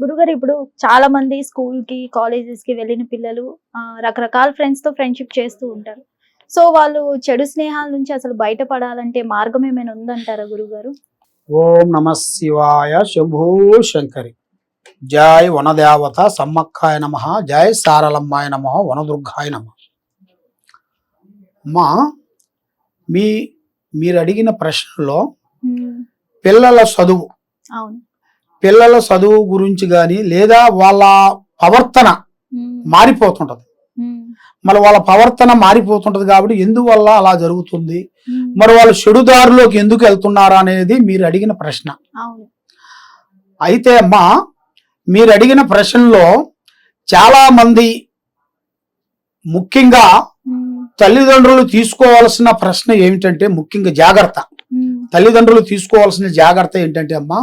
గురుగారు ఇప్పుడు చాలా మంది స్కూల్ కి కాలేజెస్ కి వెళ్ళిన పిల్లలు రకరకాల ఫ్రెండ్స్ తో ఫ్రెండ్షిప్ చేస్తూ ఉంటారు. సో వాళ్ళు చెడు స్నేహాల నుంచి అసలు బయటపడాలంటే మార్గం ఏమైనా ఉందంటారా గురుగారు? ఓం నమ శివాయ శంభూ శంకరి. జై వనదేవత సమ్మక్కాయ నమ, జై సారలమ్మాయ నమ, వనదుర్గాయ నమ. అమ్మా, మీరు అడిగిన ప్రశ్నలో పిల్లల చదువు, అవును, పిల్లల చదువు గురించి కానీ లేదా వాళ్ళ ప్రవర్తన మారిపోతుంటది. మరి వాళ్ళ ప్రవర్తన మారిపోతుంటది కాబట్టి ఎందువల్ల అలా జరుగుతుంది, మరి వాళ్ళు చెడుదారిలోకి ఎందుకు వెళ్తున్నారు అనేది మీరు అడిగిన ప్రశ్న. అయితే అమ్మా, మీరు అడిగిన ప్రశ్నలో చాలా మంది ముఖ్యంగా తల్లిదండ్రులు తీసుకోవాల్సిన ప్రశ్న ఏమిటంటే, ముఖ్యంగా జాగ్రత్త, తల్లిదండ్రులు తీసుకోవాల్సిన జాగ్రత్త ఏంటంటే అమ్మా,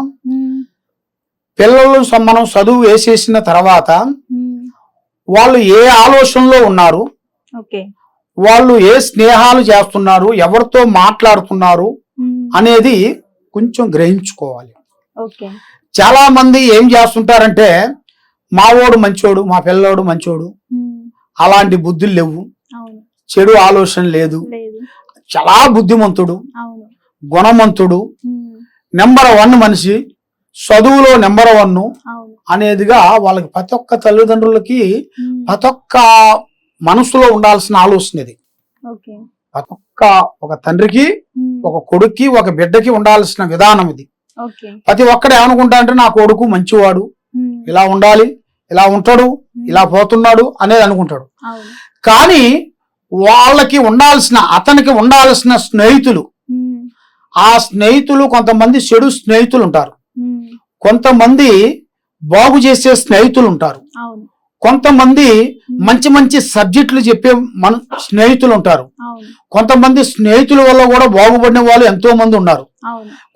పిల్లలు మనం చదువు వేసేసిన తర్వాత వాళ్ళు ఏ ఆలోచనలో ఉన్నారు, వాళ్ళు ఏ స్నేహాలు చేస్తున్నారు, ఎవరితో మాట్లాడుతున్నారు అనేది కొంచెం గ్రహించుకోవాలి. చాలా మంది ఏం చేస్తుంటారంటే, మావోడు మంచోడు, మా పిల్లోడు మంచోడు, అలాంటి బుద్ధులు లేవు, చెడు ఆలోచన లేదు, చాలా బుద్ధిమంతుడు, గుణవంతుడు, నెంబర్ 1 మనిషి, చదువులో నెంబర్ 1 అనేదిగా వాళ్ళకి ప్రతి ఒక్క తల్లిదండ్రులకి ప్రతి ఒక్క మనసులో ఉండాల్సిన ఆలోచన ఇది. ప్రతి ఒక్క ఒక తండ్రికి, ఒక కొడుక్కి, ఒక బిడ్డకి ఉండాల్సిన విధానం ఇది. ప్రతి ఒక్కడు ఏమనుకుంటా అంటే, నా కొడుకు మంచివాడు, ఇలా ఉండాలి, ఇలా ఉంటాడు, ఇలా పోతున్నాడు అనేది అనుకుంటాడు. కానీ వాళ్ళకి ఉండాల్సిన, అతనికి ఉండాల్సిన స్నేహితులు, ఆ స్నేహితులు కొంతమంది చెడు స్నేహితులు ఉంటారు, కొంతమంది బాగు చేసే స్నేహితులు ఉంటారు, కొంతమంది మంచి మంచి సబ్జెక్టులు చెప్పే స్నేహితులు ఉంటారు, కొంతమంది స్నేహితుల వల్ల కూడా బాగుపడిన వాళ్ళు ఎంతో మంది ఉన్నారు,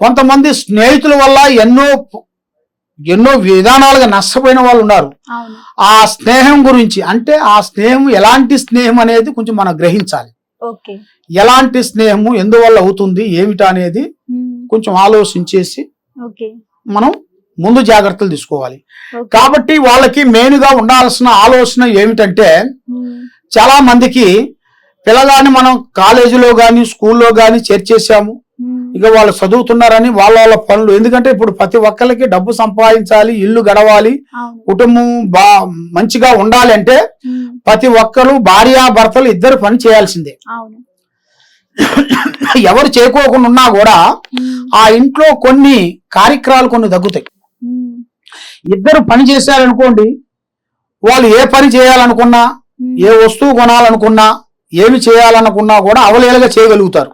కొంతమంది స్నేహితుల వల్ల ఎన్నో విధానాలుగా నష్టపోయిన వాళ్ళు ఉన్నారు. ఆ స్నేహం గురించి అంటే, ఆ స్నేహం ఎలాంటి స్నేహం అనేది కొంచెం మనం గ్రహించాలి. ఎలాంటి స్నేహము ఎందువల్ల అవుతుంది ఏమిటా అనేది కొంచెం ఆలోచించేసి మనం ముందు జాగ్రత్తలు తీసుకోవాలి. కాబట్టి వాళ్ళకి మెయిన్ గా ఉండాల్సిన ఆలోచన ఏమిటంటే, చాలా మందికి పిల్లగాని మనం కాలేజీలో గాని స్కూల్లో గాని చేర్చేసాము, ఇక వాళ్ళు చదువుతున్నారని వాళ్ళ పనులు, ఎందుకంటే ఇప్పుడు ప్రతి ఒక్కరికి డబ్బు సంపాదించాలి, ఇల్లు గడవాలి, కుటుంబం మంచిగా ఉండాలి అంటే ప్రతి ఒక్కరు భార్యాభర్తలు ఇద్దరు పని చేయాల్సిందే. ఎవరు చేయకోకుండా ఉన్నా కూడా ఆ ఇంట్లో కొన్ని కార్యక్రమాలు కొన్ని తగ్గుతాయి. ఇద్దరు పని చేశారనుకోండి, వాళ్ళు ఏ పని చేయాలనుకున్నా, ఏ వస్తువు కొనాలనుకున్నా, ఏమి చేయాలనుకున్నా కూడా అవలేలుగా చేయగలుగుతారు.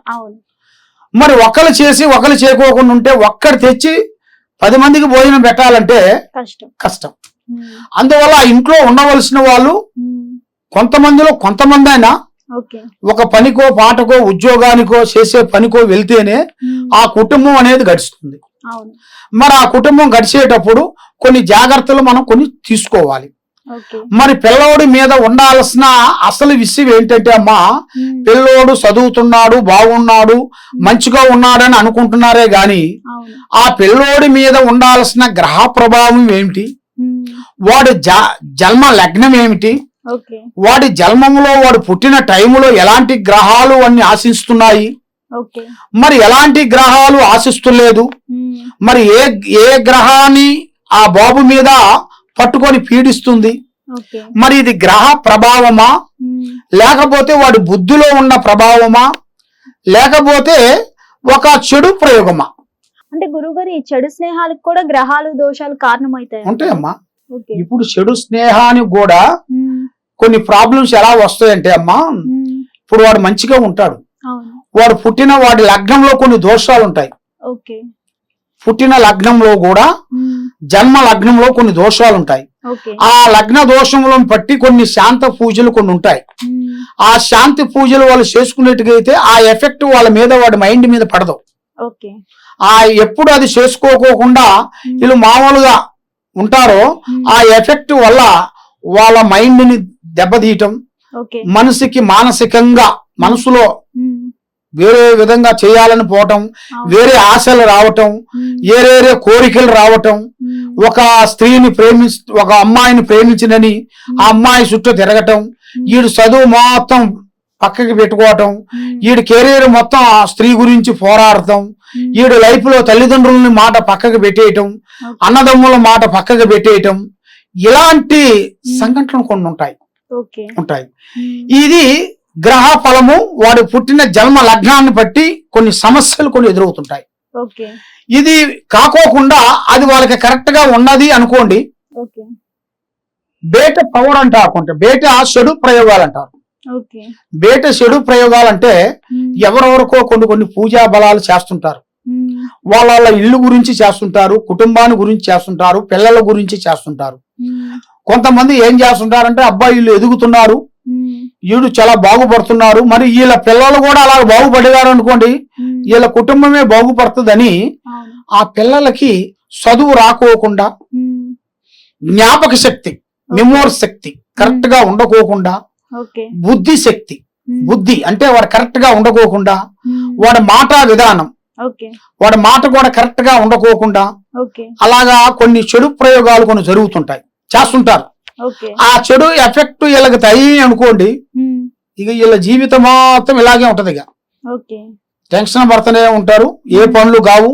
మరి ఒకరు చేసి ఒకరు చేయకోకుండా ఉంటే, ఒక్కడు తెచ్చి 10 మందికి భోజనం పెట్టాలంటే కష్టం. అందువల్ల ఆ ఇంట్లో ఉండవలసిన వాళ్ళు కొంతమందిలో కొంతమంది అయినా ఒక పనికో పాటకో ఉద్యోగానికో చేసే పనికో వెళ్తేనే ఆ కుటుంబం అనేది గడుస్తుంది. మరి ఆ కుటుంబం గడిచేటప్పుడు కొన్ని జాగ్రత్తలు మనం కొన్ని తీసుకోవాలి. మరి పిల్లోడి మీద ఉండాల్సిన అసలు విషయం ఏంటంటే అమ్మా, పిల్లోడు చదువుతున్నాడు, బాగున్నాడు, మంచిగా ఉన్నాడని అనుకుంటున్నారే గాని ఆ పిల్లోడి మీద ఉండాల్సిన గ్రహ ప్రభావం ఏమిటి, వాడి జన్మ లగ్నం ఏమిటి, వాడి జన్మంలో వాడు పుట్టిన టైములో ఎలాంటి గ్రహాలు అన్ని ఆశిస్తున్నాయి, మరి ఎలాంటి గ్రహాలు ఆశిస్తలేదు, మరి ఏ గ్రహాన్ని ఆ బాబు మీద పట్టుకొని పీడిస్తుంది, మరి ఇది గ్రహ ప్రభావమా, లేకపోతే వాడి బుద్ధిలో ఉన్న ప్రభావమా, లేకపోతే ఒక చెడు ప్రయోగమా? అంటే గురుగారు, ఈ చెడు స్నేహాలకు కూడా గ్రహాలు దోషాలు కారణమవుతాయి ఉంటాయమ్మా. ఇప్పుడు చెడు స్నేహానికి కూడా కొన్ని ప్రాబ్లమ్స్ ఎలా వస్తాయంటే అమ్మా, ఇప్పుడు వాడు మంచిగా ఉంటాడు, వాడు పుట్టిన వాడి లగ్నంలో కొన్ని దోషాలు ఉంటాయి, పుట్టిన లగ్నంలో కూడా జన్మ లగ్నంలో కొన్ని దోషాలు ఉంటాయి. ఆ లగ్న దోషములను బట్టి కొన్ని శాంత పూజలు కొన్ని ఉంటాయి. ఆ శాంతి పూజలు వాళ్ళు చేసుకునేట్టుగైతే ఆ ఎఫెక్ట్ వాళ్ళ మీద, వాడి మైండ్ మీద పడదు. ఎప్పుడు అది చేసుకోకోకుండా వీళ్ళు మామూలుగా ఉంటారో ఆ ఎఫెక్ట్ వల్ల వాళ్ళ మైండ్ ని దెబ్బతీయటం, మనసుకి మానసికంగా మనసులో వేరే విధంగా చేయాలని పోవటం, వేరే ఆశలు రావటం, వేరే కోరికలు రావటం, ఒక స్త్రీని ఒక అమ్మాయిని ప్రేమించినని ఆ అమ్మాయి చుట్టూ తిరగటం, వీడు చదువు మొత్తం పక్కకి పెట్టుకోవటం, వీడి కెరీర్ మొత్తం ఆ స్త్రీ గురించి పోరాడటం, వీడు లైఫ్ లో తల్లిదండ్రులని మాట పక్కకి పెట్టేయటం, అన్నదమ్ముల మాట పక్కకి పెట్టేయటం, ఇలాంటి సంఘటనలు కొన్ని ఉంటాయి. ఇది గ్రహ ఫలము, వాడు పుట్టిన జన్మ లగ్నాన్ని బట్టి కొన్ని సమస్యలు కొన్ని ఎదురవుతుంటాయి. ఇది కాకోకుండా అది వాళ్ళకి కరెక్ట్ గా ఉన్నది అనుకోండి, బేట పవర్ అంటారు, బేట చెడు ప్రయోగాలు అంటారు. బేట చెడు ప్రయోగాలంటే ఎవరెవరికో కొన్ని పూజా బలాలు చేస్తుంటారు, వాళ్ళ ఇల్లు గురించి చేస్తుంటారు, కుటుంబాన్ని గురించి చేస్తుంటారు, పిల్లల గురించి చేస్తుంటారు. కొంతమంది ఏం చేస్తుంటారంటే అబ్బాయి వీళ్ళు ఎదుగుతున్నారు, వీళ్ళు చాలా బాగుపడుతున్నారు, మరి వీళ్ళ పిల్లలు కూడా అలా బాగుపడేవారు అనుకోండి, వీళ్ళ కుటుంబమే బాగుపడుతుందని ఆ పిల్లలకి చదువు రాకోకుండా, జ్ఞాపక శక్తి మెమోరీ శక్తి కరెక్ట్ గా ఉండకోకుండా, బుద్ధి అంటే వాడు కరెక్ట్ గా ఉండకోకుండా, వాడి మాట విధానం వాడి మాట కూడా కరెక్ట్ గా ఉండకోకుండా, అలాగా కొన్ని చెడు ప్రయోగాలు కొన్ని జరుగుతుంటాయి, చేస్తుంటారు. ఆ చెడు ఎఫెక్ట్ వీళ్ళకి తయ్యి అనుకోండి, ఇక వీళ్ళ జీవితం మొత్తం ఇలాగే ఉంటది. ఇక టెన్షన్ పడుతూనే ఉంటారు, ఏ పనులు కావు,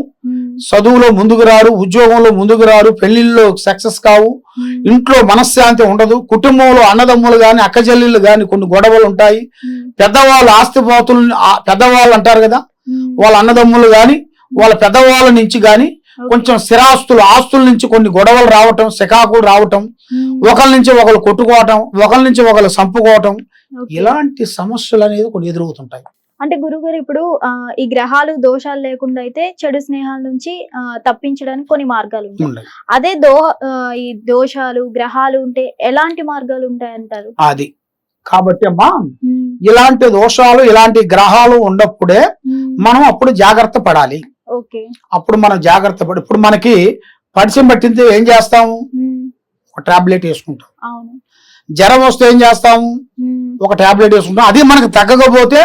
చదువులో ముందుకు రారు, ఉద్యోగంలో ముందుకు రారు, పెళ్లిళ్ళలో సక్సెస్ కావు, ఇంట్లో మనశ్శాంతి ఉండదు, కుటుంబంలో అన్నదమ్ములు గాని అక్కచెల్లెళ్ళు గాని కొన్ని గొడవలు ఉంటాయి, పెద్దవాళ్ళు ఆస్తిపాతులు పెద్దవాళ్ళు అంటారు కదా, వాళ్ళ అన్నదమ్ములు గాని వాళ్ళ పెద్దవాళ్ళ నుంచి గాని కొంచెం ఆస్తుల నుంచి కొన్ని గొడవలు రావటం, శకాకులు రావటం, ఒకరి నుంచి ఒకరు కొట్టుకోవటం, ఒకరి నుంచి ఒకరు చంపుకోవటం, ఇలాంటి సమస్యలు అనేది కొన్ని ఎదురవుతుంటాయి. అంటే గురుగారు ఇప్పుడు ఈ గ్రహాలు దోషాలు లేకుండా అయితే చెడు స్నేహాల నుంచి తప్పించడానికి కొన్ని మార్గాలు ఉంటాయి. అదే ఈ దోషాలు గ్రహాలు ఉంటే ఎలాంటి మార్గాలు ఉంటాయి అంటారు? అది కాబట్టి అమ్మా, ఇలాంటి దోషాలు ఇలాంటి గ్రహాలు ఉన్నప్పుడే మనం అప్పుడు జాగ్రత్త పడాలి. అప్పుడు మనం జాగ్రత్త పడి, ఇప్పుడు మనకి పరిచయం పట్టింది ఏం చేస్తాము, ఒక టాబ్లెట్ వేసుకుంటాం. జ్వరం వస్తే ఏం చేస్తాము, ఒక టాబ్లెట్ వేసుకుంటాం. అది మనకు తగ్గకపోతే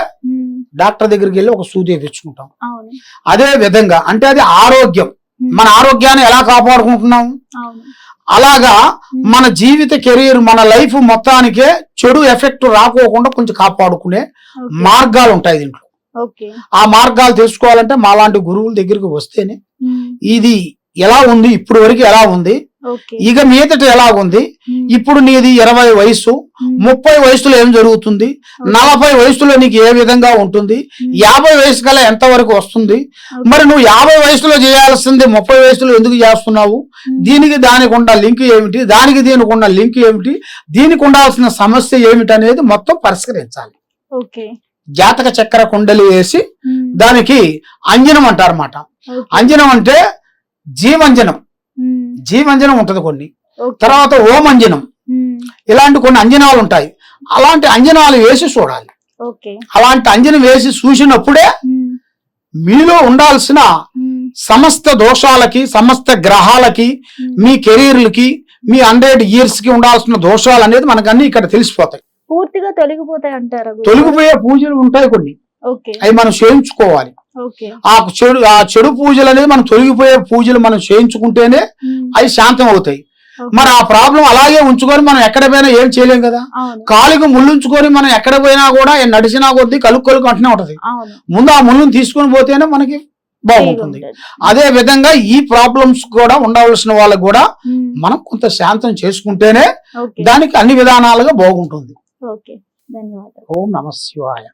డాక్టర్ దగ్గరికి వెళ్ళి ఒక సూది వేయించుకుంటాం. అదే విధంగా అంటే అది ఆరోగ్యం, మన ఆరోగ్యాన్ని ఎలా కాపాడుకుంటున్నాం, అలాగా మన జీవిత కెరీర్ మన లైఫ్ మొత్తానికే చెడు ఎఫెక్ట్ రాకోకుండా కొంచెం కాపాడుకునే మార్గాలు ఉంటాయి దీంట్లో. ఆ మార్గాలు తెలుసుకోవాలంటే మాలాంటి గురువుల దగ్గరికి వస్తేనే ఇది ఎలా ఉంది, ఇప్పుడు వరకు ఎలా ఉంది, ఇక మీదట ఎలా ఉంది, ఇప్పుడు నీది 20 వయసు, 30 వయసులో ఏం జరుగుతుంది, 40 వయసులో నీకు ఏ విధంగా ఉంటుంది, 50 వయసు కల్లా ఎంత వరకు వస్తుంది, మరి నువ్వు 50 వయసులో చేయాల్సింది 30 వయసులో ఎందుకు చేస్తున్నావు, దానికి ఉన్న లింక్ ఏమిటి, దీనికి ఉన్న లింక్ ఏమిటి, దీనికి ఉండాల్సిన సమస్య ఏమిటి అనేది మొత్తం పరిష్కరించాలి. జాతక చక్ర కుండలి వేసి దానికి అంజనం అంటారు అన్నమాట. అంజనం అంటే జీవంజనం ఉంటది కొన్ని, తర్వాత ఓమంజనం, ఇలాంటి కొన్ని అంజనాలు ఉంటాయి. అలాంటి అంజనాలు వేసి చూడాలి. అలాంటి అంజనం వేసి చూసినప్పుడే మీలో ఉండాల్సిన సమస్త దోషాలకి, సమస్త గ్రహాలకి, మీ కెరీర్లకి, మీ 100 years కి ఉండాల్సిన దోషాలు అనేది మనకు అన్ని ఇక్కడ తెలిసిపోతాయి. పూర్తిగా తొలగిపోతాయి అంటారు? తొలగిపోయే పూజలు ఉంటాయి కొన్ని, అవి మనం చేయించుకోవాలి. ఆ చెడు పూజలు అనేది మనం తొలగిపోయే పూజలు మనం చేయించుకుంటేనే అవి శాంతం అవుతాయి. మరి ఆ ప్రాబ్లం అలాగే ఉంచుకొని మనం ఎక్కడ పోయినా ఏం చేయలేం కదా. కాలుకి ముళ్ళుంచుకొని మనం ఎక్కడ పోయినా కూడా నడిచినా కొద్దీ కలుక్కొలుకు అంటూనే ఉంటది. ముందు ఆ ముళ్ళుని తీసుకొని పోతేనే మనకి బాగుంటుంది. అదే విధంగా ఈ ప్రాబ్లమ్స్ కూడా ఉండవలసిన వాళ్ళకు కూడా మనం కొంత శాంతం చేసుకుంటేనే దానికి అన్ని విధానాలుగా బాగుంటుంది. ధన్యవాదాలు. ఓం నమః శివాయ.